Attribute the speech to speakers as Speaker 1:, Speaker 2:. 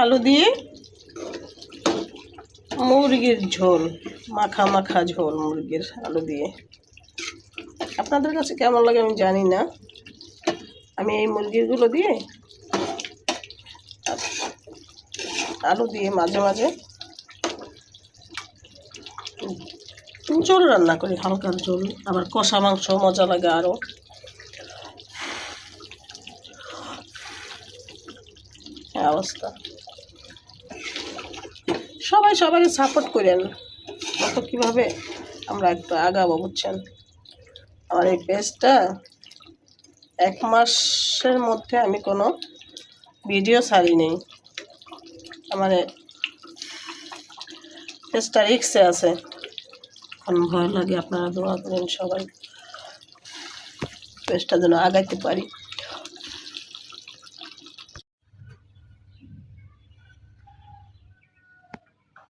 Speaker 1: আলু দিয়ে মুরগির ঝোল, মাখা মাখা ঝোল মুরগির আলু দিয়ে। আপনাদের কাছে কেমন লাগে আমি জানি না। আমি এই মুরগিগুলো দিয়ে আলু দিয়ে মাঝে মাঝে ঝোল রান্না করি, হালকা ঝোল। আবার কষা মাংস মজা লাগে আরও। অবস্থা, সবাই সবাইকে সাপোর্ট করেন, কত কীভাবে আমরা একটু আগাবো বুঝছেন। আমার এই পেজটা 1 মাসের মধ্যে আমি কোনো ভিডিও ছাড়ি নেই। আমার পেজটা রিক্সে আছে, এখন ভয় লাগে। আপনারা দোয়া করেন সবাই, পেজটা যেন আগাইতে পারি।